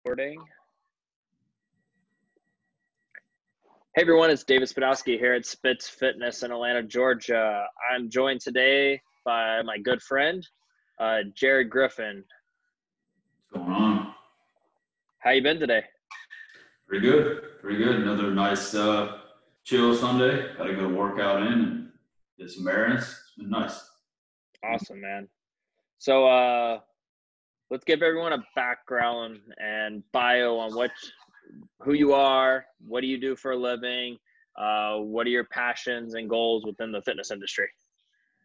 Recording. Hey everyone, it's David Spadowski here at Spitz Fitness in Atlanta, Georgia. I'm joined today by my good friend, Jared Griffin. What's going on? How you been today? Pretty good. Another nice chill Sunday. Got a good workout in and did some errands. It's been nice. Awesome, man. So let's give everyone a background and bio on who you are, what do you do for a living, what are your passions and goals within the fitness industry?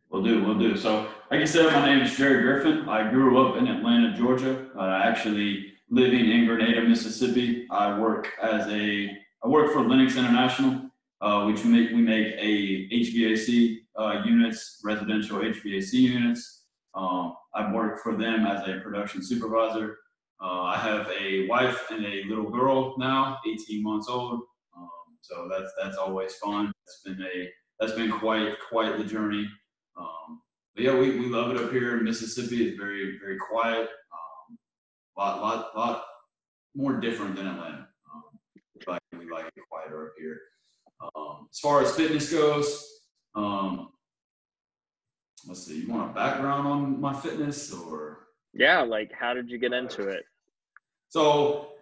Will do. So, like you said, my name is Jared Griffin. I grew up in Atlanta, Georgia. Actually living in Grenada, Mississippi. I work for Linux International, which we make a HVAC units, residential HVAC units. I've worked for them as a production supervisor. I have a wife and a little girl now, 18 months old. So that's always fun. That's been quite the journey. But yeah, we love it up here in Mississippi. It's very, very quiet. Lot more different than Atlanta. But we like it quieter up here. As far as fitness goes, let's see. You want a background on my fitness or? Yeah, like how did you get into it? So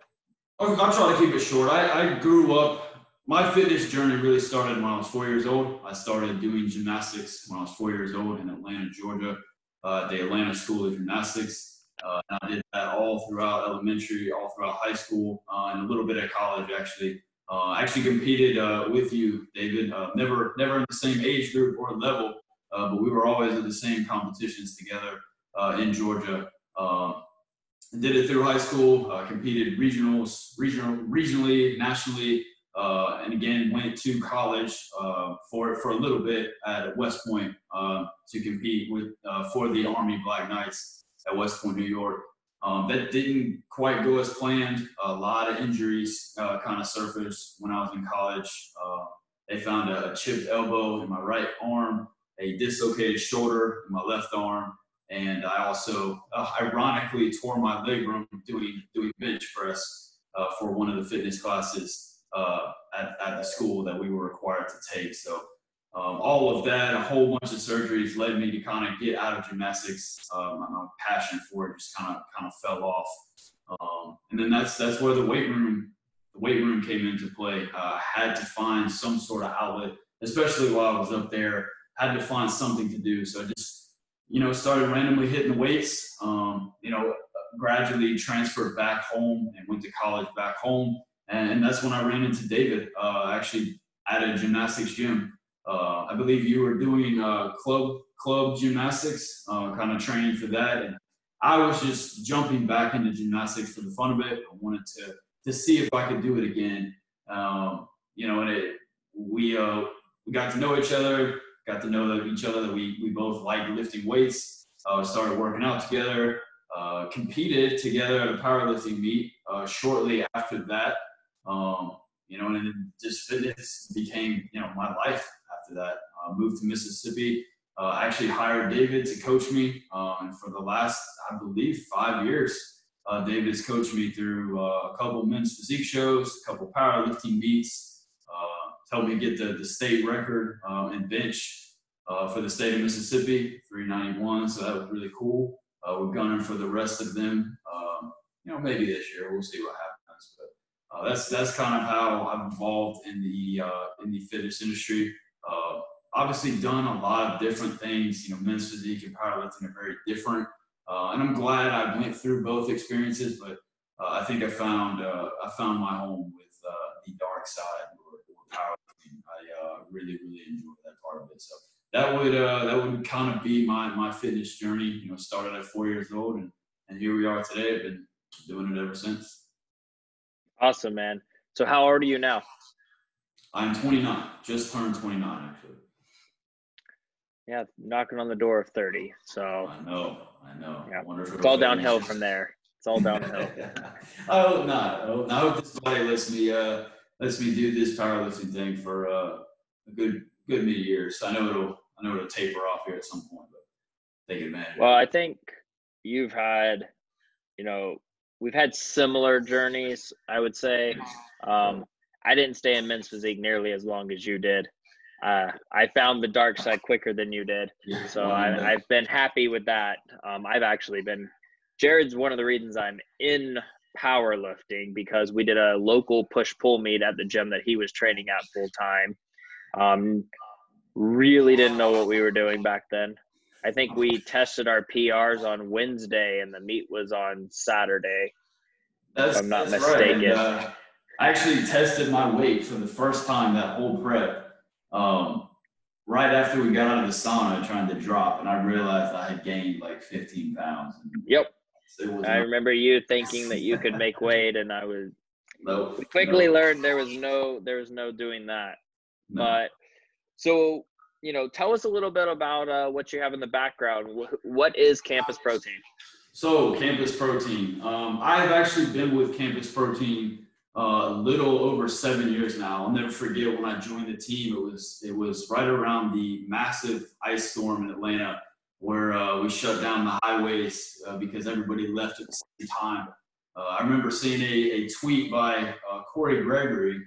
I'll try to keep it short. I grew up. My fitness journey really started when I was 4 years old. I started doing gymnastics when I was 4 years old in Atlanta, Georgia, the Atlanta School of Gymnastics. I did that all throughout elementary, all throughout high school, and a little bit of college, actually. Actually competed with you, David. Never in the same age group or level, but we were always at the same competitions together in Georgia. Did it through high school, competed regionally, nationally, and again went to college for a little bit at West Point to compete for the Army Black Knights at West Point, New York. That didn't quite go as planned. A lot of injuries kind of surfaced when I was in college. They found a chipped elbow in my right arm, a dislocated shoulder in my left arm, and I also ironically tore my labrum doing bench press for one of the fitness classes at the school that we were required to take. So all of that, a whole bunch of surgeries led me to kind of get out of gymnastics. My passion for it just kind of fell off. And then that's where the weight room came into play. I had to find some sort of outlet, especially while I was up there. Had to find something to do. So I just started randomly hitting the weights. Gradually transferred back home and went to college back home. And that's when I ran into David, actually at a gymnastics gym. I believe you were doing club gymnastics, kind of training for that. And I was just jumping back into gymnastics for the fun of it. I wanted to see if I could do it again. We got to know each other, got to know each other that we both liked lifting weights. Started working out together, competed together at a powerlifting meet shortly after that. And then just fitness became, my life after that. Moved to Mississippi, actually hired David to coach me. And for the last, I believe, 5 years, David's coached me through a couple men's physique shows, a couple powerlifting meets, helped me get the state record in bench for the state of Mississippi, 391. So that was really cool. We're gunning for the rest of them, maybe this year. We'll see what happens. But that's kind of how I'm involved in the fitness industry. Obviously done a lot of different things. Men's physique and powerlifting are very different, and I'm glad I went through both experiences. But I think I found my home with the dark side or powerlifting. I really enjoyed that part of it. So that would kind of be my fitness journey. Started at 4 years old, and here we are today. I've been doing it ever since. Awesome, man. So how old are you now? I'm 29. Just turned 29, actually. Yeah, knocking on the door of 30. So I know. Yeah. Wonderful. It's all downhill from there. It's all downhill. I hope not. I hope this body lets me do this powerlifting thing for a good many years. I know it'll taper off here at some point, but take advantage. Well, I think you've had, we've had similar journeys, I would say. I didn't stay in men's physique nearly as long as you did. I found the dark side quicker than you did. So I've been happy with that. I've actually been – Jared's one of the reasons I'm in powerlifting, because we did a local push-pull meet at the gym that he was training at full-time. Really didn't know what we were doing back then. I think we tested our PRs on Wednesday and the meet was on Saturday, if I'm not mistaken. Right. And, I actually tested my weight for the first time that whole prep right after we got out of the sauna trying to drop, and I realized I had gained like 15 pounds. Yep. I remember you thinking that you could make weight, and we quickly learned there was no doing that. No. But so, tell us a little bit about what you have in the background. What is Campus Protein? So Campus Protein, I've actually been with Campus Protein a little over 7 years now. I'll never forget when I joined the team. It was right around the massive ice storm in Atlanta, where we shut down the highways because everybody left at the same time. I remember seeing a tweet by Corey Gregory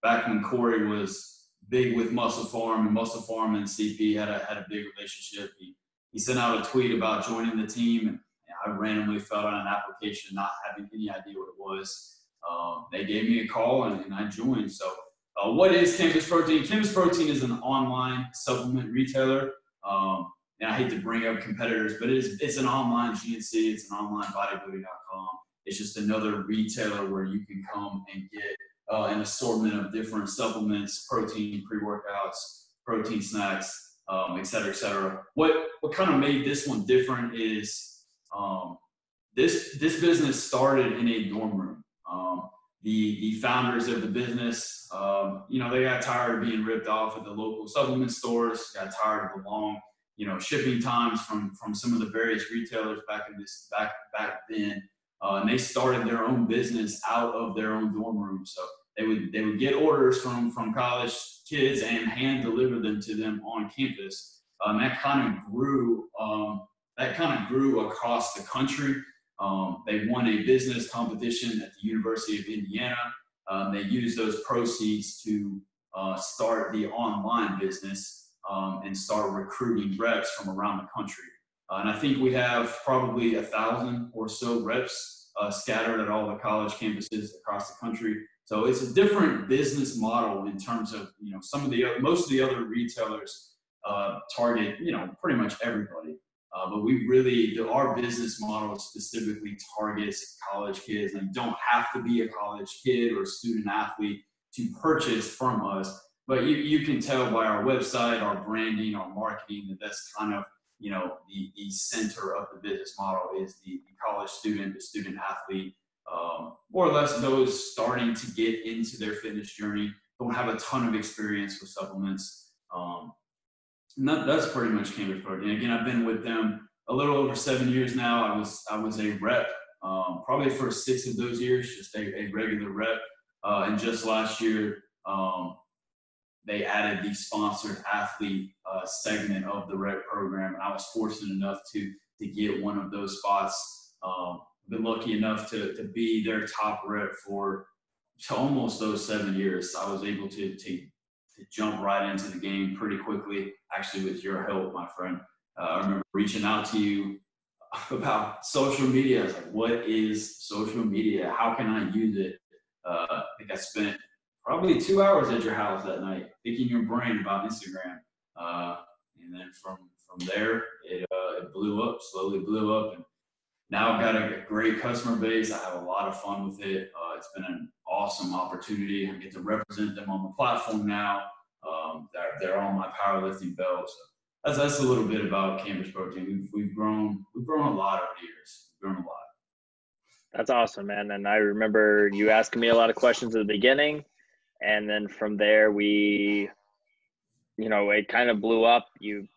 back when Corey was big with Muscle Farm, and Muscle Farm and CP had a big relationship. He sent out a tweet about joining the team, and I randomly filled out an application, not having any idea what it was. They gave me a call, and I joined. So what is Campus Protein? Campus Protein is an online supplement retailer. And I hate to bring up competitors, but it's an online GNC. It's an online bodybuilding.com. It's just another retailer where you can come and get an assortment of different supplements, protein, pre-workouts, protein snacks, et cetera, et cetera. What kind of made this one different is this business started in a dorm room. The founders of the business, they got tired of being ripped off at the local supplement stores, got tired of the long, shipping times from some of the various retailers back then. And they started their own business out of their own dorm room. So they would get orders from college kids and hand deliver them to them on campus. That kind of grew across the country. They won a business competition at the University of Indiana. They used those proceeds to start the online business and start recruiting reps from around the country. And I think we have probably 1,000 or so reps scattered at all the college campuses across the country. So it's a different business model in terms of, most of the other retailers target, pretty much everybody. But our business model specifically targets college kids, and you don't have to be a college kid or a student athlete to purchase from us. But you can tell by our website, our branding, our marketing, that that's kind of, the center of the business model is the college student, the student athlete, more or less those starting to get into their fitness journey, don't have a ton of experience with supplements. And that's pretty much Campus Protein. Again, I've been with them a little over 7 years now. I was a rep, probably for 6 of those years, just a regular rep. And just last year, they added the sponsored athlete segment of the rep program, and I was fortunate enough to get one of those spots. Been lucky enough to be their top rep for almost those 7 years. I was able to jump right into the game pretty quickly, actually with your help, my friend. I remember reaching out to you about social media. I was like, what is social media? How can I use it? I think I spent probably 2 hours at your house that night picking your brain about Instagram. And then from there, it slowly blew up. And now I've got a great customer base. I have a lot of fun with it. It's been an awesome opportunity. I get to represent them on the platform now. They're on my powerlifting belt. So that's a little bit about Campus Protein. We've grown a lot over the years. We've grown a lot. That's awesome, man. And I remember you asking me a lot of questions at the beginning, and then from there it kind of blew up. You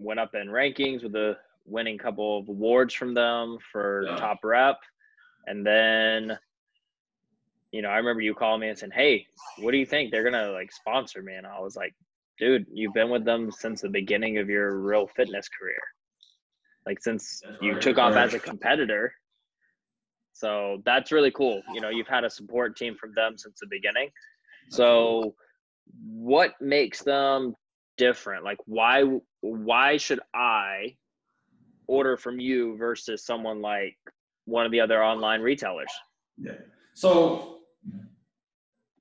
went up in rankings with a winning couple of awards from them for top rep. And then, I remember you calling me and saying, hey, what do you think? They're going to sponsor me. And I was like, dude, you've been with them since the beginning of your real fitness career. Since you took off as a competitor. So that's really cool. You know, you've had a support team from them since the beginning. So what makes them different? Like why should I order from you versus someone like one of the other online retailers? Yeah. So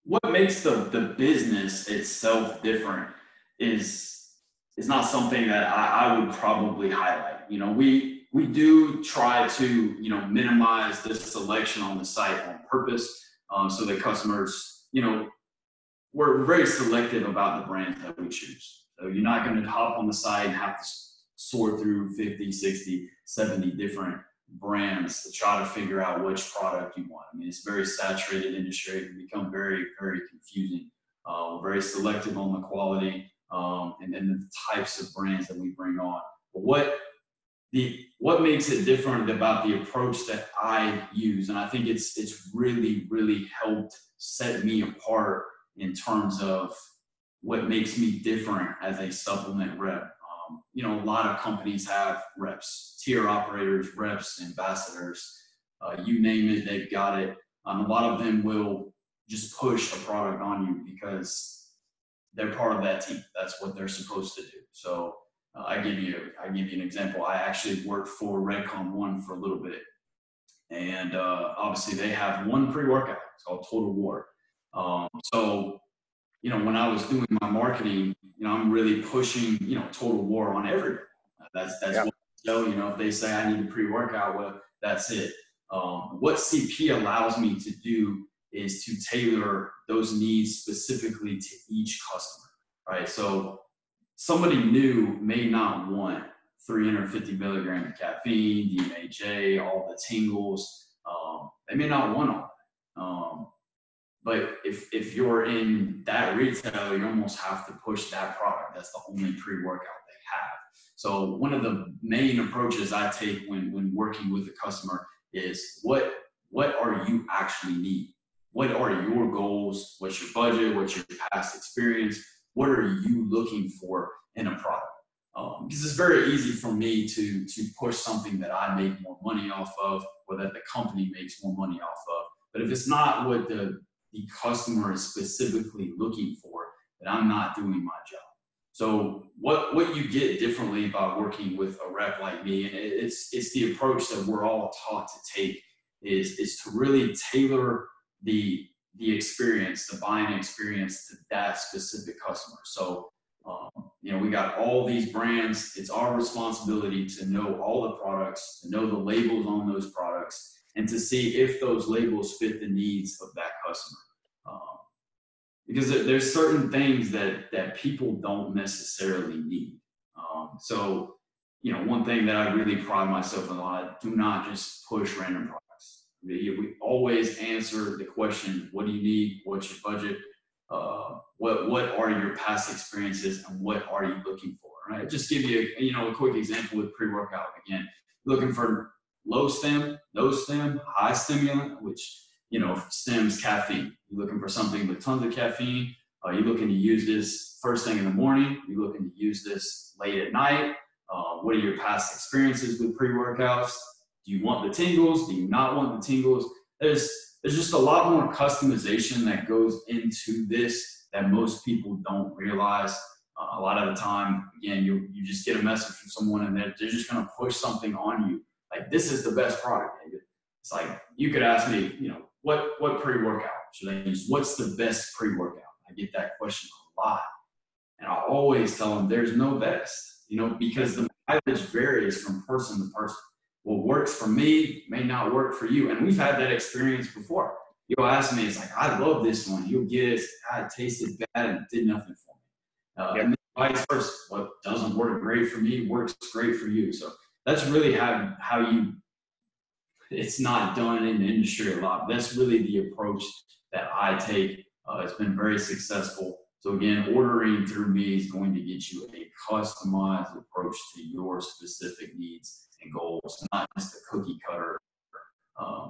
what makes the business itself different is not something that I would probably highlight. You know, we do try to, you know, minimize the selection on the site on purpose, so that customers, you know, we're very selective about the brands that we choose. So you're not going to hop on the site and have to sort through 50, 60, 70 different brands to try to figure out which product you want. I mean, it's a very saturated industry. It can become very, very confusing. We're very selective on the quality, and the types of brands that we bring on. But what makes it different about the approach that I use, and I think it's really, really helped set me apart in terms of what makes me different as a supplement rep. You know, a lot of companies have reps, tier operators, reps, ambassadors, you name it, they've got it. A lot of them will just push a product on you because they're part of that team. That's what they're supposed to do. So I give you an example. I actually worked for Redcon One for a little bit, and obviously they have one pre-workout. It's called Total War. So, you know, when I was doing my marketing, you know, I'm really pushing, you know, Total War on everyone. That's what, you know, if they say I need a pre-workout, well, that's it. What CP allows me to do is to tailor those needs specifically to each customer, right? So somebody new may not want 350 milligrams of caffeine, DMHA, all the tingles. They may not want all that. But if you're in that retail, you almost have to push that product. That's the only pre-workout they have. So one of the main approaches I take when working with a customer is what are you actually need? What are your goals? What's your budget? What's your past experience? What are you looking for in a product? Because it's very easy for me to push something that I make more money off of, or that the company makes more money off of. But if it's not what the customer is specifically looking for, then I'm not doing my job. So what you get differently by working with a rep like me, and it's the approach that we're all taught to take, is to really tailor the experience, the buying experience, to that specific customer. So you know, we got all these brands. It's our responsibility to know all the products, to know the labels on those products, and to see if those labels fit the needs of that customer. Because there's certain things that people don't necessarily need. So, you know, one thing that I really pride myself in a lot, do not just push random products. We always answer the question, what do you need? What's your budget? What are your past experiences, and what are you looking for? Right? Just give you a quick example with pre-workout. Again, looking for low stem, no stem, high stimulant, which, you know, stems caffeine. You're looking for something with tons of caffeine. You're looking to use this first thing in the morning. You're looking to use this late at night. What are your past experiences with pre-workouts? Do you want the tingles? Do you not want the tingles? There's just a lot more customization that goes into this that most people don't realize. A lot of the time, again, you just get a message from someone and they're just going to push something on you. Like, this is the best product, David. It's like, you could ask me, you know, what pre-workout should I use? What's the best pre-workout? I get that question a lot. And I always tell them there's no best, you know, because the mileage varies from person to person. What works for me may not work for you. And we've had that experience before. You'll ask me, it's like, I love this one. You'll get it. It tasted bad and it did nothing for me. And then vice versa. What doesn't work great for me works great for you. So that's really how you, it's not done in the industry a lot. That's really the approach that I take. It's been very successful. So again, ordering through me is going to get you a customized approach to your specific needs and goals, not just a cookie cutter.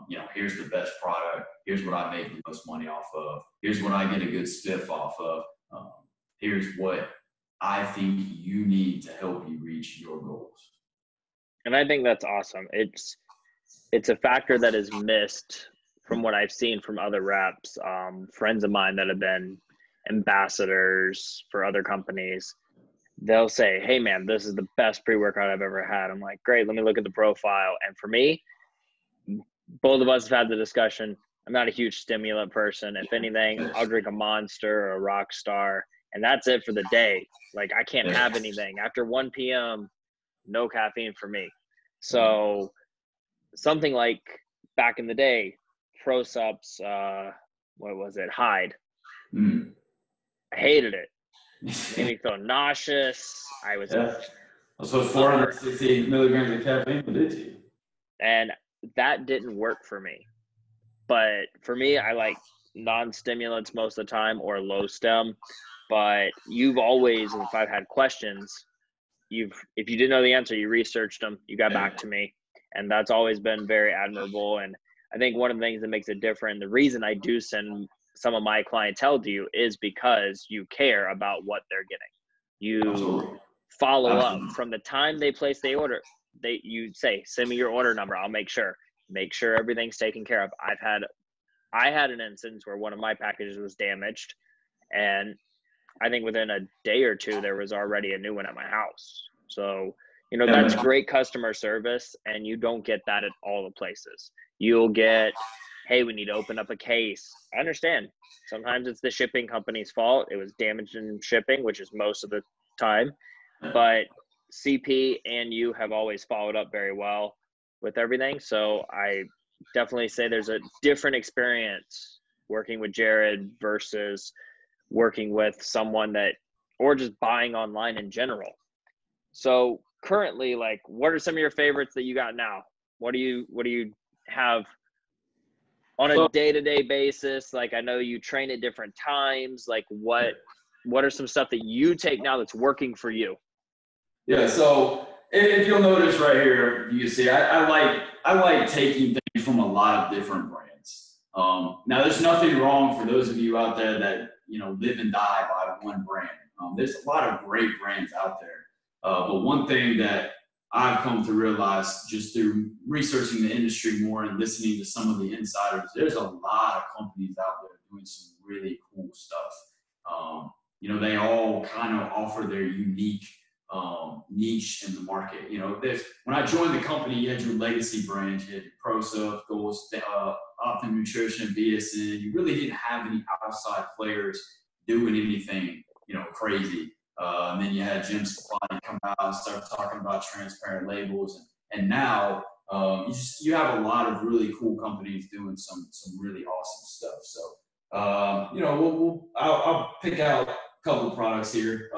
You know, here's the best product. Here's what I make the most money off of. Here's what I get a good spiff off of. Here's what I think you need to help you reach your goals. And I think that's awesome. it's a factor that is missed from what I've seen from other reps, friends of mine that have been ambassadors for other companies. They'll say, hey man, this is the best pre-workout I've ever had. I'm like, great, let me look at the profile. And for me, both of us have had the discussion. I'm not a huge stimulant person. If anything, I'll drink a Monster or a Rockstar, and that's it for the day. Like, I can't have anything after 1 p.m. No caffeine for me. So something like back in the day, Pro Sups, what was it? Hyde. I hated it. It made me feel nauseous. I was so 460 milligrams of caffeine would do to you. And that didn't work for me. But for me, I like non-stimulants most of the time or low stem. But you've always, if I've had questions, if you didn't know the answer, you researched them, you got back to me. And that's always been very admirable. And I think one of the things that makes it different, the reason I do send some of my clientele to you is because you care about what they're getting. You follow up from the time they place the order. You say, send me your order number. I'll make sure everything's taken care of. I had an instance where one of my packages was damaged, and I think within a day or two, there was already a new one at my house. So, that's great customer service, and you don't get that at all the places. You'll get, hey, we need to open up a case. I understand. Sometimes it's the shipping company's fault. It was damaged in shipping, which is most of the time. But CP and you have always followed up very well with everything. So I definitely say there's a different experience working with Jared versus working with someone or just buying online in general. So currently, like, what are some of your favorites that you got now? What do you have on a day-to-day basis? Like, I know you train at different times. Like, what are some stuff that you take now that's working for you? Yeah, so if you'll notice right here, you can see I like taking things from a lot of different brands. Now, there's nothing wrong for those of you out there that live and die by one brand. There's a lot of great brands out there, but one thing that I've come to realize just through researching the industry more and listening to some of the insiders, there's a lot of companies out there doing some really cool stuff. They all kind of offer their unique niche in the market. When I joined the company, you had your legacy brands, you had your ProSub, Goals, Optimum Nutrition, BSN. You really didn't have any outside players doing anything, crazy. And then you had Gym Supply come out and start talking about transparent labels. And now you have a lot of really cool companies doing some really awesome stuff. So, I'll pick out a couple of products here.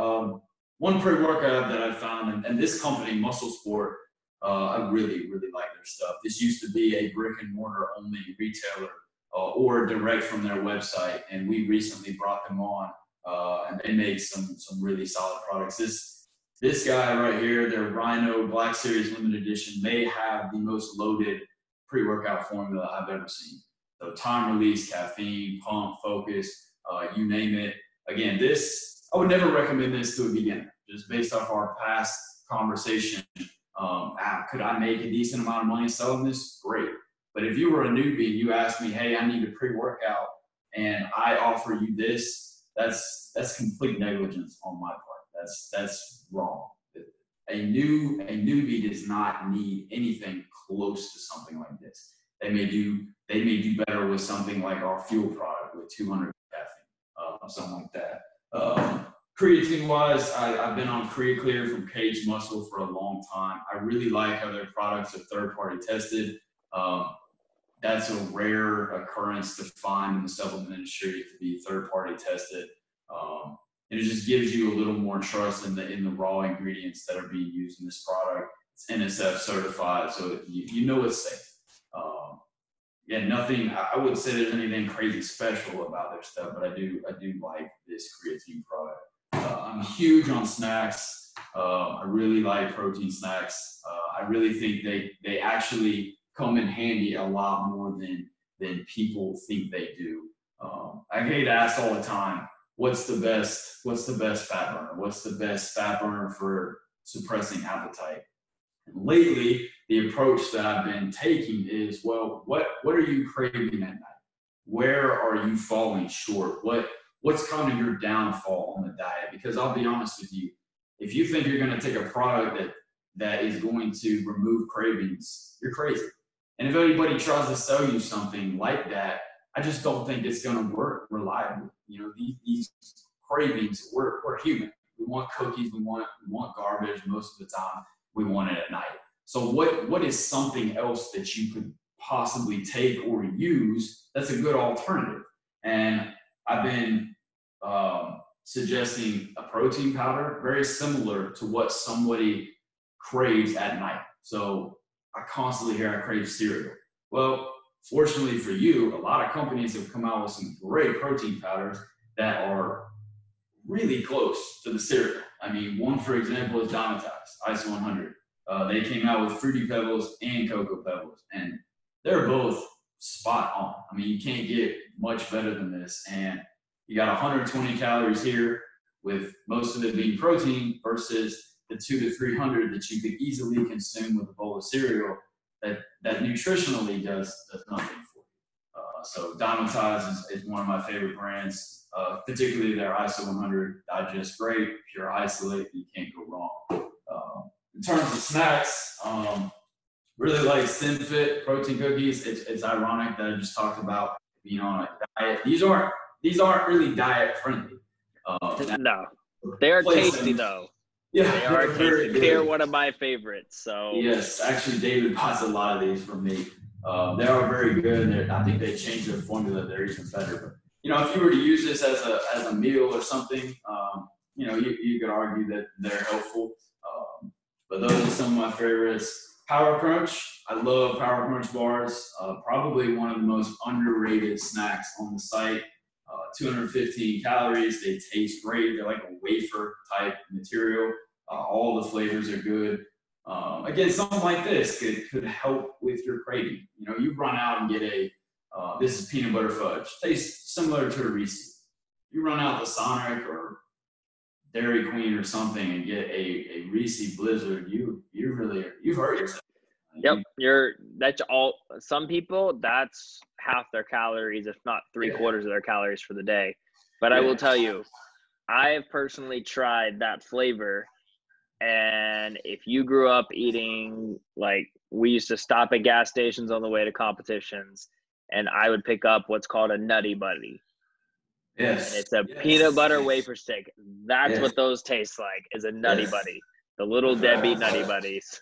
One pre-workout that I found, and this company, Muscle Sport, I really, really like their stuff. This used to be a brick and mortar only retailer or direct from their website, and we recently brought them on, and they make some really solid products. This guy right here, their Rhino Black Series Limited Edition, may have the most loaded pre-workout formula I've ever seen. So time release, caffeine, pump, focus, you name it. Again, I would never recommend this to a beginner, just based off our past conversation. Could I make a decent amount of money selling this? Great. But if you were a newbie and you asked me, hey, I need a pre-workout and I offer you this, that's complete negligence on my part. That's wrong. A newbie does not need anything close to something like this. They may do better with something like our fuel product with 200 caffeine, something like that. Creatine wise, I've been on CreaClear from Cage Muscle for a long time. I really like how their products are third party tested. That's a rare occurrence to find in the supplement industry, to be third party tested. And it just gives you a little more trust in the raw ingredients that are being used in this product. It's NSF certified, so you know it's safe. Nothing. I wouldn't say there's anything crazy special about their stuff, but I do like this creatine product. I'm huge on snacks. I really like protein snacks. I really think they actually come in handy a lot more than people think they do. I get asked all the time, what's the best fat burner? What's the best fat burner for suppressing appetite? And lately, the approach that I've been taking is, well, what are you craving at night? Where are you falling short? What's kind of your downfall on the diet? Because I'll be honest with you, if you think you're going to take a product that is going to remove cravings, you're crazy. And if anybody tries to sell you something like that, I just don't think it's going to work reliably. You know, these cravings, we're human. We want cookies, we want garbage most of the time. We want it at night. So what is something else that you could possibly take or use that's a good alternative? And I've been suggesting a protein powder, very similar to what somebody craves at night. So I constantly hear I crave cereal. Well, fortunately for you, a lot of companies have come out with some great protein powders that are really close to the cereal. I mean, one, for example, is Dymatize, ISO 100. They came out with Fruity Pebbles and Cocoa Pebbles, and they're both spot on. I mean, you can't get much better than this. And you got 120 calories here, with most of it being protein, versus the 200 to 300 that you could easily consume with a bowl of cereal that nutritionally does nothing for you. So Dymatize is one of my favorite brands, particularly their ISO 100 Digest Great, pure isolate, you can't go wrong. In terms of snacks, really like SlimFit protein cookies. It's ironic that I just talked about being on a diet. These aren't really diet friendly. No, they are tasty though. Yeah, they are tasty. They are one of my favorites. So yes, actually, David buys a lot of these from me. They are very good. I think they changed their formula. They're even better. But you know, if you were to use this as a meal or something, you know, you could argue that they're helpful. But those are some of my favorites. Power Crunch. I love Power Crunch bars. Probably one of the most underrated snacks on the site. 215 calories. They taste great. They're like a wafer type material. All the flavors are good. Again, something like this could help with your craving. You know, you run out and get this is peanut butter fudge. Tastes similar to a Reese. You run out the Sonic or Dairy Queen or something and get a Reese Blizzard, you've hurt yourself. Yep, that's all. Some people, that's half their calories, if not three-quarters of their calories for the day. But I will tell you, I have personally tried that flavor, and if you grew up eating, like, we used to stop at gas stations on the way to competitions, and I would pick up what's called a Nutty Buddy. Yes. And it's a peanut butter wafer stick. That's what those taste like, is a Nutty Buddy. The little Debbie Nutty Buddies.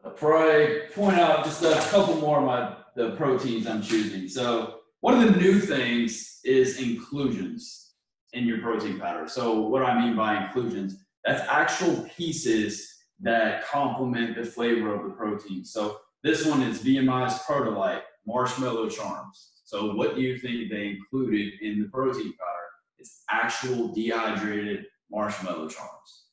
Before I point out just a couple more of the proteins I'm choosing. So one of the new things is inclusions in your protein powder. So what do I mean by inclusions? That's actual pieces that complement the flavor of the protein. So this one is VMI's Protolite Marshmallow Charms. So what do you think they included in the protein powder? It's actual dehydrated marshmallow charms.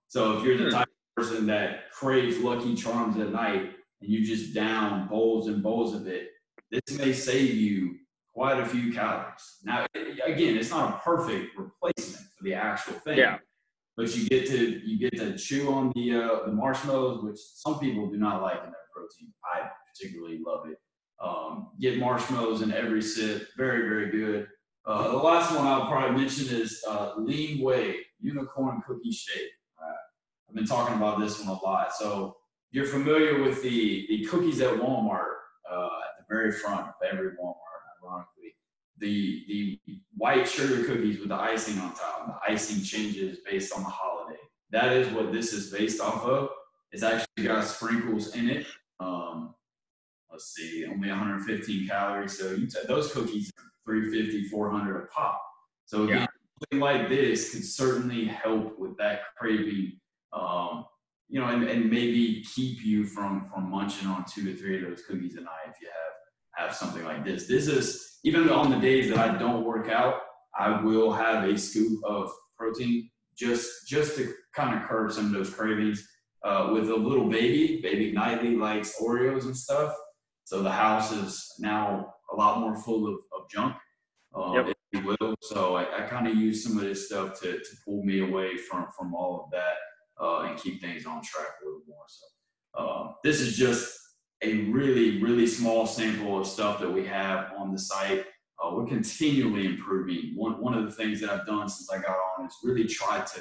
So if you're the type of person that craves Lucky Charms at night and you just down bowls and bowls of it, this may save you quite a few calories. Now, again, it's not a perfect replacement for the actual thing. Yeah. But you get to chew on the marshmallows, which some people do not like in their protein. I particularly love it. Get marshmallows in every sip. Very, very good. The last one I'll probably mention is Lean Whey Unicorn Cookie Shake. I've been talking about this one a lot. So you're familiar with the cookies at Walmart, at the very front of every Walmart, ironically. The white sugar cookies with the icing on top. The icing changes based on the holiday. That is what this is based off of. It's actually got sprinkles in it. Let's see, only 115 calories. So those cookies are 350, 400 a pop. So again, something like this could certainly help with that craving, you know, and maybe keep you from munching on 2 to 3 of those cookies a night if you have something like this. This is, even on the days that I don't work out, I will have a scoop of protein just to kind of curb some of those cravings. With a little baby Nightly likes Oreos and stuff. So the house is now a lot more full of junk, if you will. So I kind of use some of this stuff to pull me away from all of that and keep things on track a little more. This is just a really, really small sample of stuff that we have on the site. We're continually improving. One of the things that I've done since I got on is really try to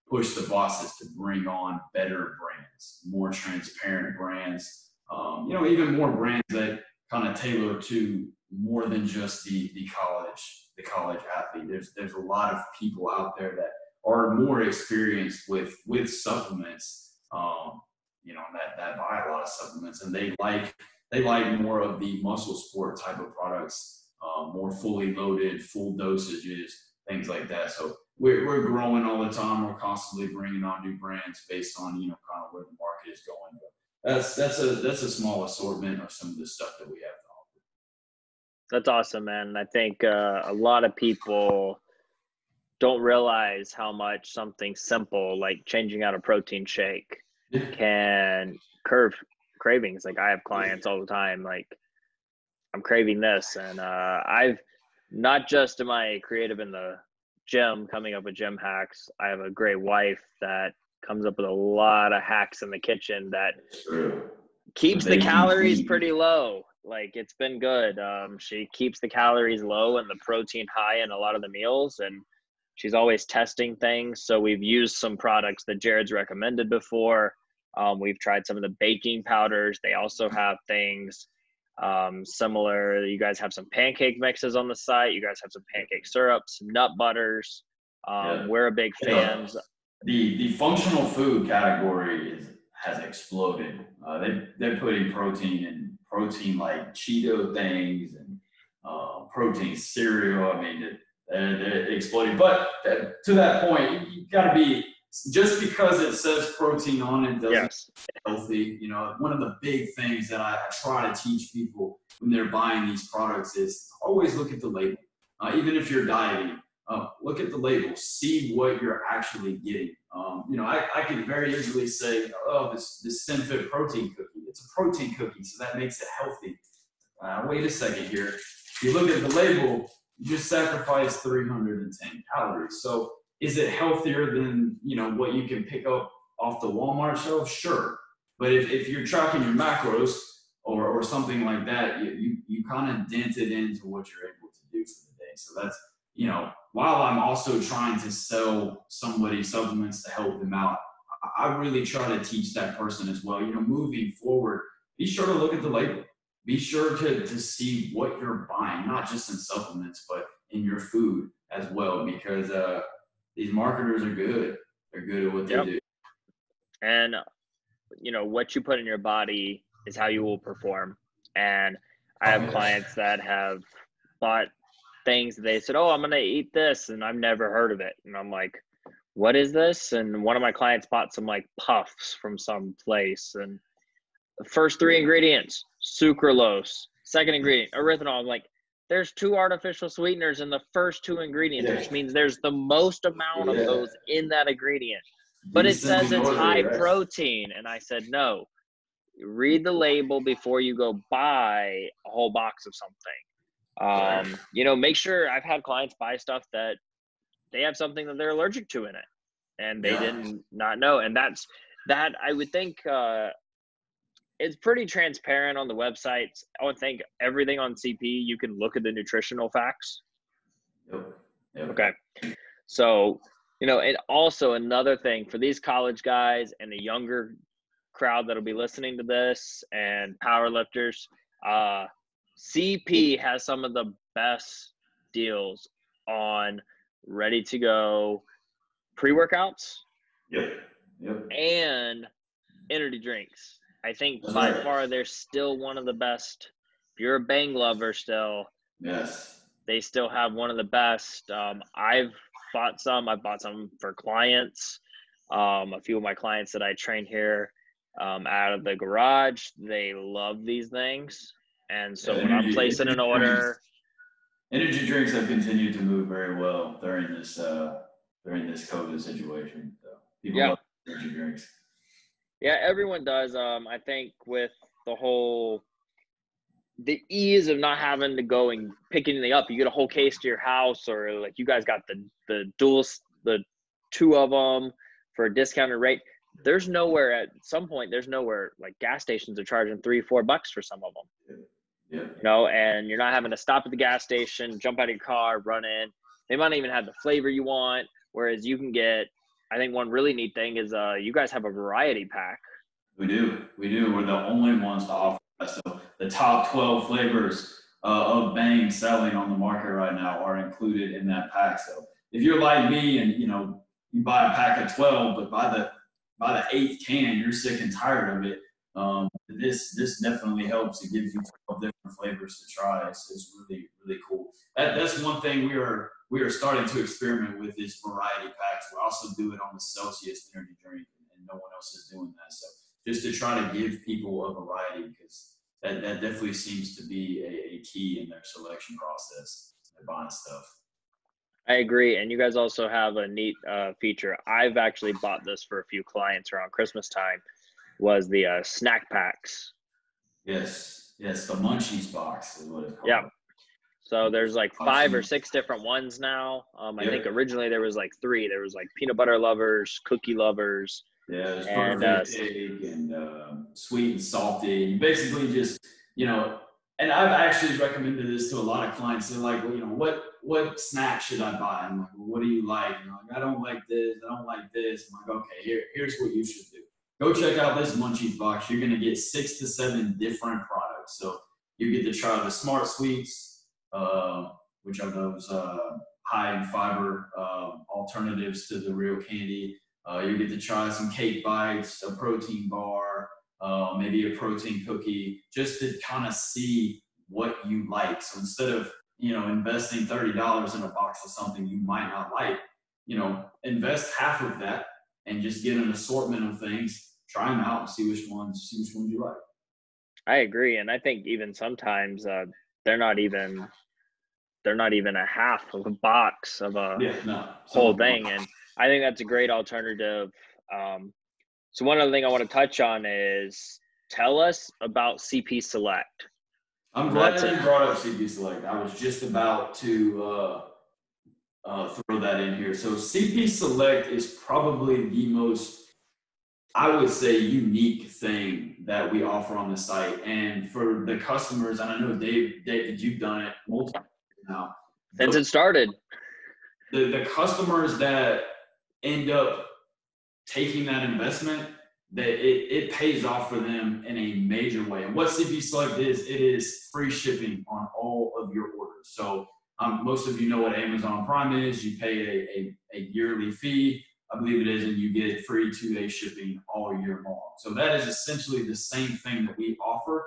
push the bosses to bring on better brands, more transparent brands, even more brands that kind of tailor to more than just the college athlete. There's a lot of people out there that are more experienced with supplements, that buy a lot of supplements, and they like more of the muscle sport type of products, more fully loaded, full dosages, things like that. So we're growing all the time. We're constantly bringing on new brands based on kind of where the market is going. But that's a small assortment of some of the stuff that we have to offer. That's awesome, man. I think a lot of people don't realize how much something simple like changing out a protein shake can curb cravings. Like I have clients all the time, like I'm craving this, and I've not just am I creative in the gym, coming up with gym hacks. I have a great wife that comes up with a lot of hacks in the kitchen that keeps the calories pretty low. Like it's been good. She keeps the calories low and the protein high in a lot of the meals, and she's always testing things. So we've used some products that Jared's recommended before. We've tried some of the baking powders. They also have things similar. You guys have some pancake mixes on the site. You guys have some pancake syrups, some nut butters. We're a big fans. The functional food category has exploded. They're putting protein in protein like Cheeto things and protein cereal. I mean, they're exploding. But to that point, you got to be, just because it says protein on it doesn't healthy. One of the big things that I try to teach people when they're buying these products is always look at the label. Even if you're dieting, look at the label, see what you're actually getting. I can very easily say, oh, this SynFit protein cookie, it's a protein cookie, so that makes it healthy. Wait a second here. If you look at the label, you just sacrifice 310 calories. So is it healthier than what you can pick up off the Walmart shelf? Sure. But if you're tracking your macros or something like that, you kind of dent it into what you're able to do for the day. So that's, while I'm also trying to sell somebody supplements to help them out, I really try to teach that person as well. Moving forward, be sure to look at the label. Be sure to see what you're buying, not just in supplements, but in your food as well, because these marketers are good. They're good at what they do. And, what you put in your body is how you will perform. And I have clients that have bought things. They said, oh, I'm going to eat this, and I've never heard of it. And I'm like, what is this? And one of my clients bought some like puffs from some place. And the first 3 ingredients, sucralose. Second ingredient, erythritol. I'm like, there's 2 artificial sweeteners in the first 2 ingredients, which means there's the most amount of those in that ingredient. But it says it's high protein. And I said, no, read the label before you go buy a whole box of something. Make sure. I've had clients buy stuff that they have something that they're allergic to in it, and they didn't not know. And that's that. I would think it's pretty transparent on the websites. I would think everything on CP, you can look at the nutritional facts. Yep. Okay. So, and also another thing for these college guys and the younger crowd that'll be listening to this and power lifters, CP has some of the best deals on ready to go pre-workouts and energy drinks. I think by far they're still one of the best. If you're a Bang lover still, they still have one of the best. I've bought some for clients. A few of my clients that I train here out of the garage, they love these things. And so when I'm placing an order, energy drinks have continued to move very well during this COVID situation. So people love energy drinks. Yeah, everyone does. I think with the ease of not having to go and pick anything up, you get a whole case to your house, or like you guys got the 2 of them for a discounted rate. there's nowhere at some point, there's nowhere like gas stations are charging $3-4 for some of them, Yeah. you know, and you're not having to stop at the gas station, jump out of your car, run in. They might not even have the flavor you want. Whereas you can get, I think one really neat thing is you guys have a variety pack. We do. We're the only ones to offer that. So the top 12 flavors of Bang selling on the market right now are included in that pack. So if you're like me and you buy a pack of 12, but by the eighth can, you're sick and tired of it. This definitely helps. It gives you 12 different flavors to try. It's really, really cool. That's one thing we are starting to experiment with is variety packs. We also do it on the Celsius energy drink, and no one else is doing that. So just to try to give people a variety, because that definitely seems to be a key in their selection process. They're buying stuff. I agree. And you guys also have a neat feature. I've actually bought this for a few clients around Christmas time, was the snack packs. Yes, the Munchies box is what it's called. Yeah. So there's like 5 or 6 different ones now. I think originally there was like 3. There was like peanut butter lovers, cookie lovers. Yeah, there's perfect cake and sweet and salty. You basically just, and I've actually recommended this to a lot of clients. They're like, well, what snack should I buy? I'm like, well, what do you like? And I'm like, I don't like this. I don't like this. I'm like, okay, here's what you should do. Go check out this Munchies box. You're going to get 6 to 7 different products. So you get to try the Smart Sweets, which are those high in fiber alternatives to the real candy. You get to try some cake bites, a protein bar, maybe a protein cookie, just to kind of see what you like. So instead of, investing $30 in a box of something you might not like, invest half of that and just get an assortment of things, try them out and see which ones you like. I agree. And I think even sometimes they're not even a half of a box of a whole thing. And I think that's a great alternative. So one other thing I want to touch on is tell us about CP Select. I'm glad you brought up CP Select. I was just about to throw that in here. So CP Select is probably the most, I would say, unique thing that we offer on the site. And for the customers, and I know Dave, you've done it multiple times now. Since it started. The customers that end up taking that investment, that it pays off for them in a major way. And what CP Select is, it is free shipping on all of your orders. So most of you know what Amazon Prime is. You pay a yearly fee, I believe it is, and you get free 2-day shipping all year long. So that is essentially the same thing that we offer.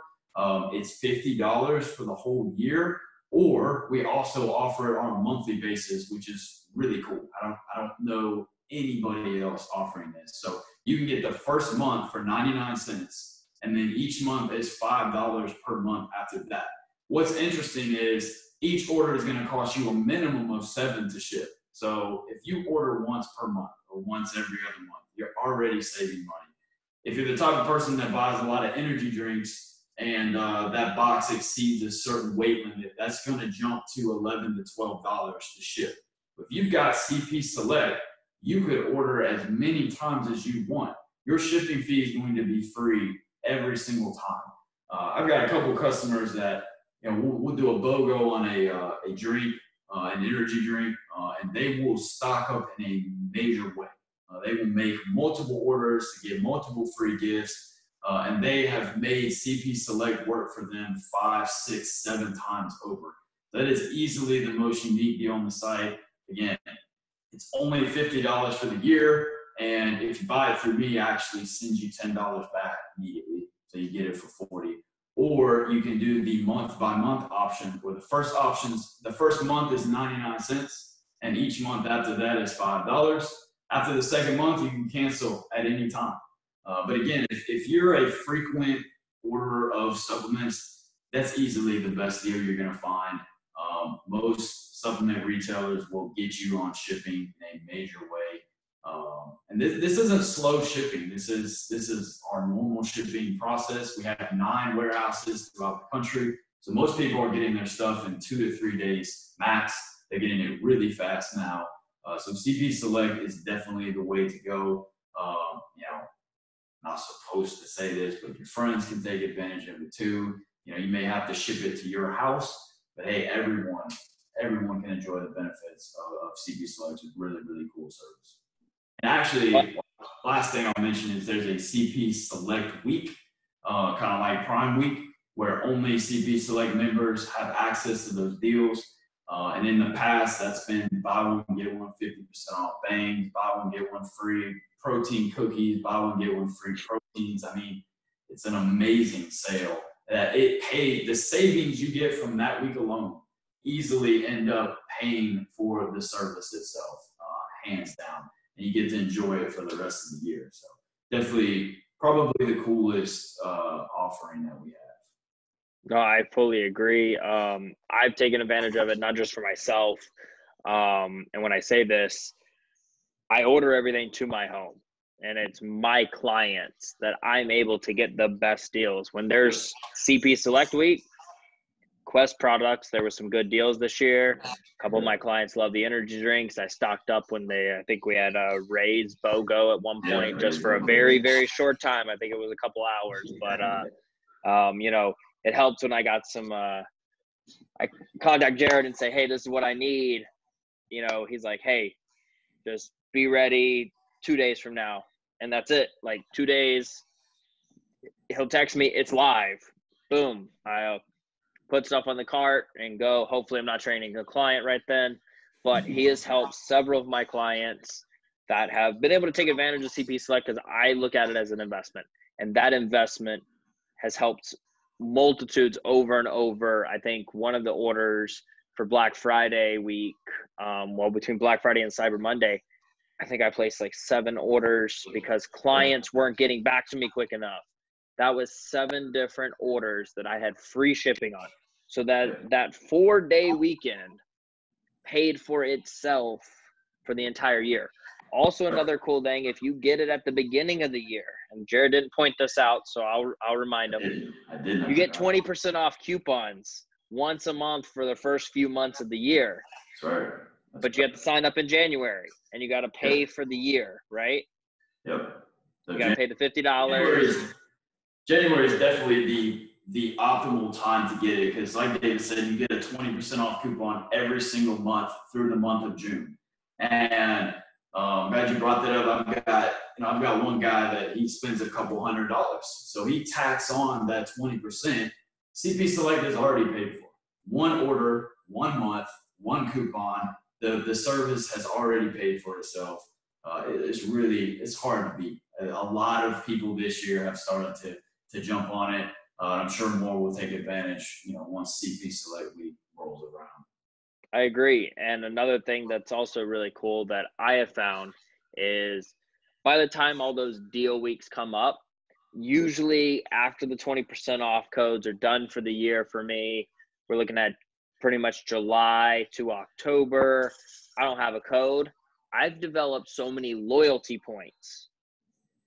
It's $50 for the whole year, or we also offer it on a monthly basis, which is really cool. I don't know anybody else offering this. So you can get the first month for 99 cents, and then each month is $5 per month after that. What's interesting is each order is going to cost you a minimum of 7 to ship. So if you order once per month or once every other month, you're already saving money. If you're the type of person that buys a lot of energy drinks and that box exceeds a certain weight limit, that's going to jump to $11 to $12 to ship. If you've got CP Select, you could order as many times as you want. Your shipping fee is going to be free every single time. I've got a couple of customers that we'll do a BOGO on a drink, an energy drink, and they will stock up in a major way. They will make multiple orders to get multiple free gifts, and they have made CP Select work for them 5, 6, 7 times over. That is easily the most unique deal on the site. Again, it's only $50 for the year, and if you buy it through me, I actually send you $10 back immediately, so you get it for $40. Or you can do the month-by-month option, where the first month is 99 cents, and each month after that is $5. After the second month, you can cancel at any time. But again, if you're a frequent orderer of supplements, that's easily the best deal you're going to find. Most supplement retailers will get you on shipping in a major way. And this isn't slow shipping. This is our normal shipping process. We have 9 warehouses throughout the country. So most people are getting their stuff in 2 to 3 days max. They're getting it really fast now. So CP Select is definitely the way to go. not supposed to say this, but your friends can take advantage of it too. You may have to ship it to your house, but hey, everyone can enjoy the benefits of CP Select. It's really, really cool service. And actually, last thing I'll mention is there's a CP Select week, kind of like Prime Week, where only CP Select members have access to those deals. And in the past, that's been buy one, get one 50% off bangs, buy one, get one free protein cookies, buy one, get one free proteins. I mean, it's an amazing sale. The savings you get from that week alone easily end up paying for the service itself, hands down. And you get to enjoy it for the rest of the year. So definitely probably the coolest offering that we have. No, I fully agree. I've taken advantage of it, not just for myself. And when I say this, I order everything to my home, and it's my clients that I'm able to get the best deals. When there's CP Select Week, Quest products, there was some good deals this year. A couple of my clients love the energy drinks. I stocked up when I think we had a Ray's BOGO at one point, just for a very, very short time. I think it was a couple hours, but it helps when I got some, I contact Jared and say, hey, this is what I need. He's like, hey, just be ready 2 days from now. And that's it. Like 2 days, he'll text me, it's live. Boom. I'll put stuff on the cart and go. Hopefully I'm not training a client right then, but he has helped several of my clients that have been able to take advantage of CP Select, because I look at it as an investment, and that investment has helped multitudes over and over. I think one of the orders for Black Friday week, between Black Friday and Cyber Monday, I think I placed like 7 orders because clients weren't getting back to me quick enough. That was 7 different orders that I had free shipping on. So that 4-day weekend paid for itself for the entire year. Also, another cool thing, if you get it at the beginning of the year, and Jared didn't point this out, so I'll remind him. I did. You get 20% off coupons once a month for the first few months of the year. That's right. But you have to sign up in January, and you got to pay for the year, right? Yep. So You got to pay the $50. January is definitely the optimal time to get it, because like David said, you get a 20% off coupon every single month through the month of June. And I'm glad you brought that up. I've got one guy that he spends a couple $100, so he tacks on that 20%. CP Select is already paid for. One order, 1 month, 1 coupon. The service has already paid for itself. It's hard to beat. A lot of people this year have started to jump on it. I'm sure more will take advantage, once CP Select Week rolls around. I agree. And another thing that's also really cool that I have found is by the time all those deal weeks come up, usually after the 20% off codes are done for the year for me, we're looking at pretty much July to October. I don't have a code. I've developed so many loyalty points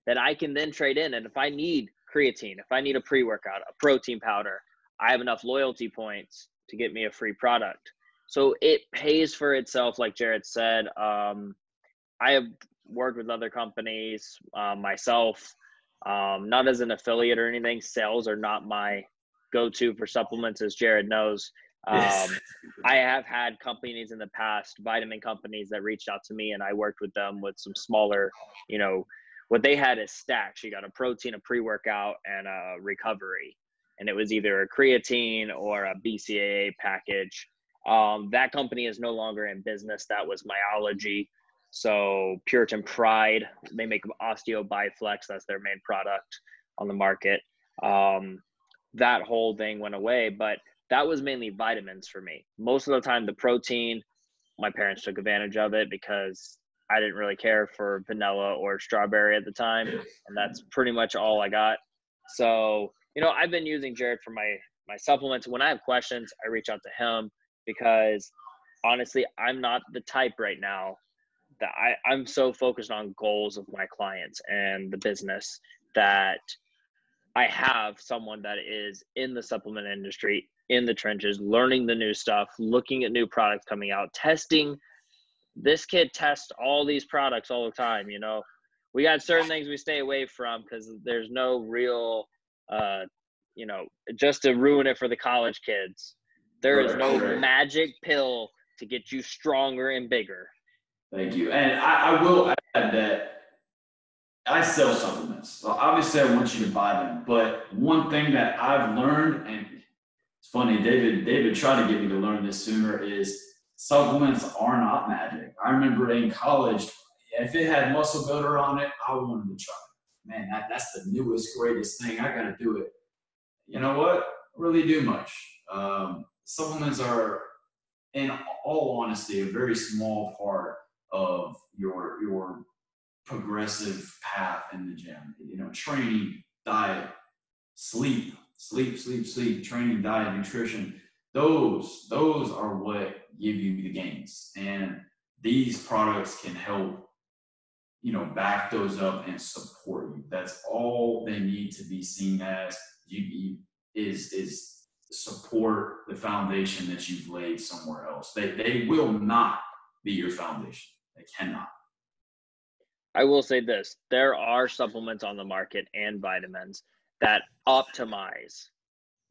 that I can then trade in. And if I need creatine, if I need a pre-workout, a protein powder, I have enough loyalty points to get me a free product. So it pays for itself, like Jared said. I have worked with other companies myself, not as an affiliate or anything. Sales are not my go-to for supplements, as Jared knows. I have had companies in the past, vitamin companies, that reached out to me, and I worked with them with some smaller, what they had is stacks. You got a protein, a pre-workout, and a recovery. And it was either a creatine or a BCAA package. That company is no longer in business. That was Myology. So Puritan Pride, they make Osteo Biflex. That's their main product on the market. That whole thing went away, but that was mainly vitamins for me. Most of the time, the protein, my parents took advantage of it because I didn't really care for vanilla or strawberry at the time. And that's pretty much all I got. So, I've been using Jared for my supplements. When I have questions, I reach out to him, because honestly, I'm not the type right now that I'm so focused on goals of my clients and the business that I have someone that is in the supplement industry, in the trenches, learning the new stuff, looking at new products coming out, testing. This kid tests all these products all the time. we got certain things we stay away from because there's no real, just to ruin it for the college kids. There is no magic pill to get you stronger and bigger. Thank you. And I will add that I sell supplements. So obviously, I want you to buy them. But one thing that I've learned, and it's funny, David tried to get me to learn this sooner, is supplements are not magic. I remember in college, if it had muscle builder on it, I wanted to try it. Man, that's the newest, greatest thing. I got to do it. You know what? Really do much. Supplements are, in all honesty, a very small part of your progressive path in the gym. Training, diet, sleep, training, diet, nutrition. Those are what give you the gains. And these products can help, back those up and support you. That's all they need to be seen as. Is support the foundation that you've laid somewhere else. They will not be your foundation. They cannot. I will say this. There are supplements on the market and vitamins that optimize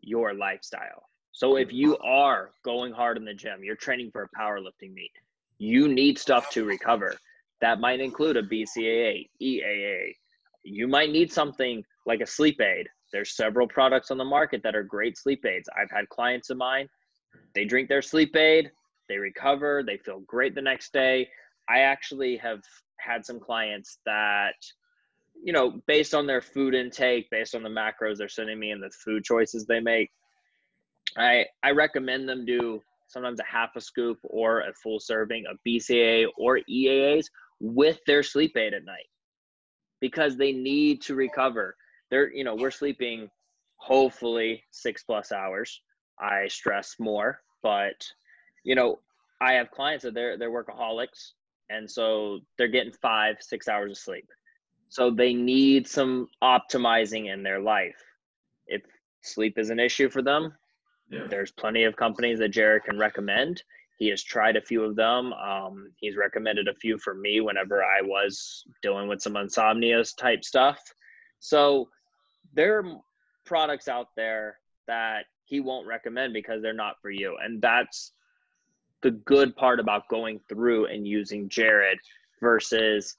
your lifestyle. So if you are going hard in the gym, you're training for a powerlifting meet, you need stuff to recover. That might include a BCAA, EAA. You might need something like a sleep aid. There's several products on the market that are great sleep aids. I've had clients of mine, they drink their sleep aid, they recover, they feel great the next day. I actually have had some clients that, based on their food intake, based on the macros they're sending me and the food choices they make, I recommend them do sometimes a half a scoop or a full serving of BCAA or EAAs with their sleep aid at night because they need to recover. We're sleeping hopefully 6+ hours. I stress more, but I have clients that they're workaholics, and so they're getting 5-6 hours of sleep. So they need some optimizing in their life. If sleep is an issue for them, there's plenty of companies that Jared can recommend. He has tried a few of them. He's recommended a few for me whenever I was dealing with some insomnia type stuff. So there are products out there that he won't recommend because they're not for you. And that's the good part about going through and using Jared versus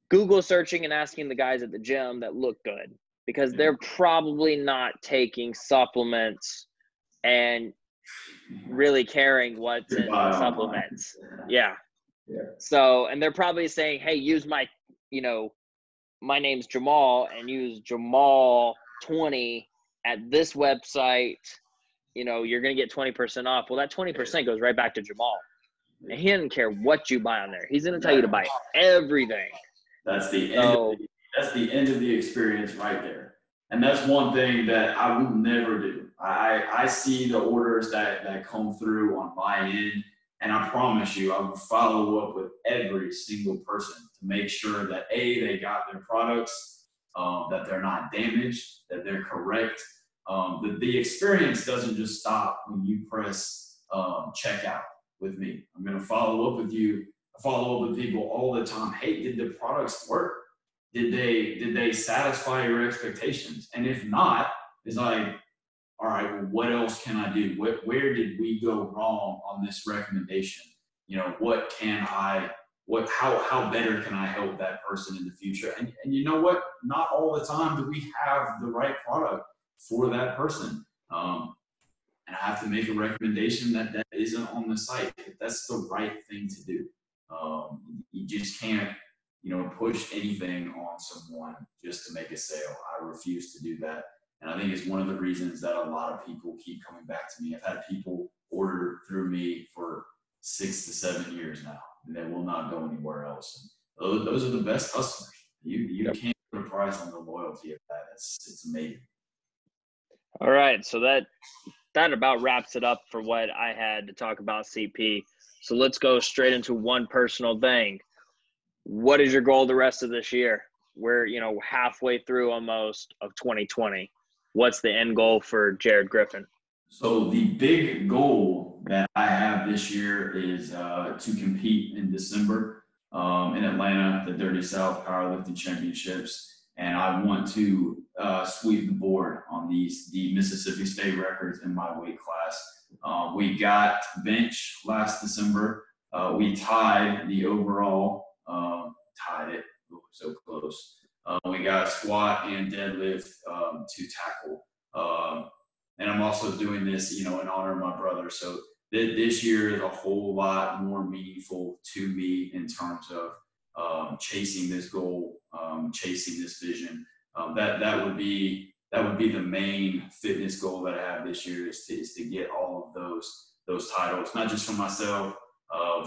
Google searching and asking the guys at the gym that look good, because they're probably not taking supplements and really caring what's in the supplements. Yeah. So, and they're probably saying, hey, use my name's Jamal and use Jamal 20 at this website. You're going to get 20% off. Well, that 20% goes right back to Jamal. And he doesn't care what you buy on there. He's going to tell you to buy everything. That's the end of the experience right there. And that's one thing that I would never do. I see the orders that come through on my end, and I promise you, I will follow up with every single person to make sure that they got their products, that they're not damaged, that they're correct. The experience doesn't just stop when you press checkout with me. I'm going to follow up with you. I follow up with people all the time. Hey, did the products work? Did they satisfy your expectations? And if not, it's like, all right, well, what else can I do? Where did we go wrong on this recommendation? How better can I help that person in the future? And you know what? Not all the time do we have the right product for that person. And I have to make a recommendation that isn't on the site. That's the right thing to do. You just can't, push anything on someone just to make a sale. I refuse to do that. And I think it's one of the reasons that a lot of people keep coming back to me. I've had people order through me for 6 to 7 years now, and they will not go anywhere else. And those are the best customers. You can't put a price on the loyalty of that. It's amazing. All right. So that about wraps it up for what I had to talk about CP. So let's go straight into one personal thing. What is your goal the rest of this year? We're, halfway through almost of 2020. What's the end goal for Jared Griffin? So the big goal that I have this year is to compete in December. in Atlanta, the Dirty South Powerlifting Championships. And I want to sweep the board on the Mississippi State records in my weight class. We got bench last December. We tied the overall, tied it, so close. We got squat and deadlift to tackle. And I'm also doing this, in honor of my brother. So this year is a whole lot more meaningful to me in terms of chasing this goal, chasing this vision. That would be the main fitness goal that I have this year is to get all of those titles, not just for myself,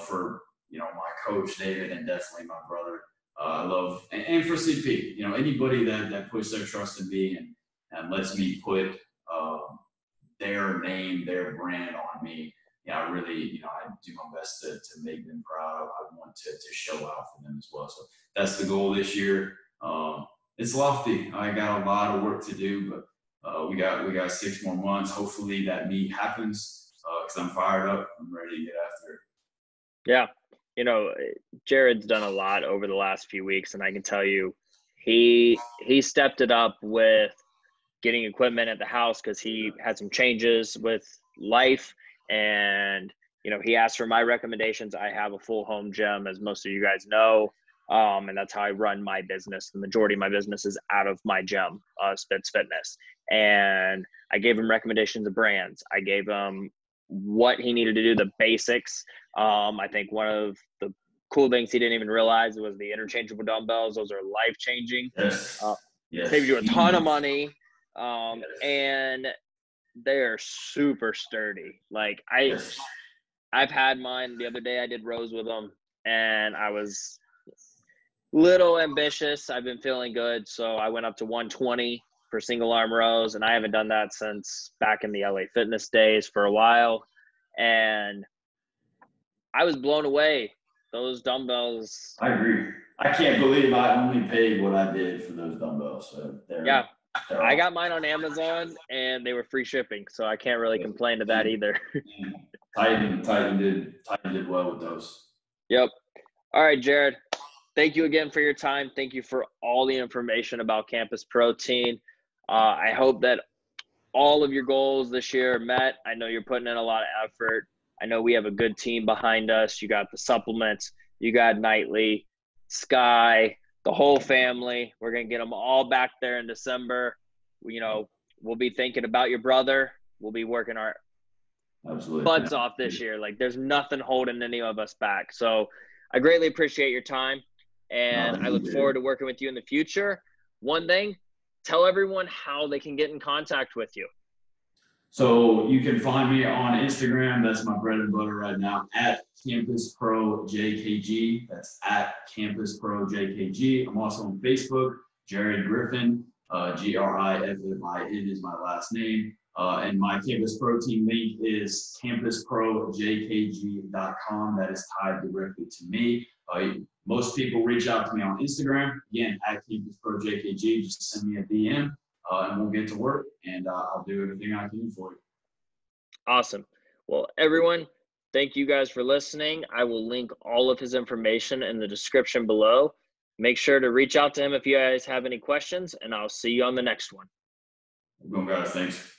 for my coach David, and definitely my brother. I love and for CP, anybody that puts their trust in me and lets me put their name, their brand on me. I really, I do my best to make them proud. I want to show out for them as well. So that's the goal this year. It's lofty. I got a lot of work to do, but we got 6 more months. Hopefully that meet happens because I'm fired up. I'm ready to get after it. Yeah. Jared's done a lot over the last few weeks, and I can tell you he stepped it up with getting equipment at the house because he had some changes with life. And, he asked for my recommendations. I have a full home gym, as most of you guys know. And that's how I run my business. The majority of my business is out of my gym, Spitz Fitness. And I gave him recommendations of brands. I gave him what he needed to do, the basics. I think one of the cool things he didn't even realize was the interchangeable dumbbells. Those are life-changing. Yes. Saves you a ton of money. And they're super sturdy. Like I've had mine the other day. I did rows with them and I was little ambitious. I've been feeling good. So I went up to 120 for single arm rows, and I haven't done that since back in the LA Fitness days for a while. And I was blown away. Those dumbbells. I agree. I can't believe I only paid what I did for those dumbbells. So yeah. I got mine on Amazon and they were free shipping, so I can't really complain to that either. Titan did well with those. Yep. All right, Jared. Thank you again for your time. Thank you for all the information about Campus Protein. I hope that all of your goals this year are met. I know you're putting in a lot of effort. I know we have a good team behind us. You got the supplements. You got Nightly, Sky, the whole family. We're going to get them all back there in December. We'll be thinking about your brother. We'll be working our butts off this year. Like, there's nothing holding any of us back. So I greatly appreciate your time, and I look forward to working with you in the future. One thing, tell everyone how they can get in contact with you. So you can find me on Instagram. That's my bread and butter right now, at Campus Pro JKG. That's at Campus Pro JKG. I'm also on Facebook, Jared Griffin. Griffin is my last name. And my Campus Protein link is campusprojkg.com. That is tied directly to me. Most people reach out to me on Instagram. Again, at Campus Pro JKG. Just send me a DM. And we'll get to work, and I'll do everything I can for you. Awesome. Well, everyone, thank you guys for listening. I will link all of his information in the description below. Make sure to reach out to him if you guys have any questions, and I'll see you on the next one. We're going, guys. Thanks.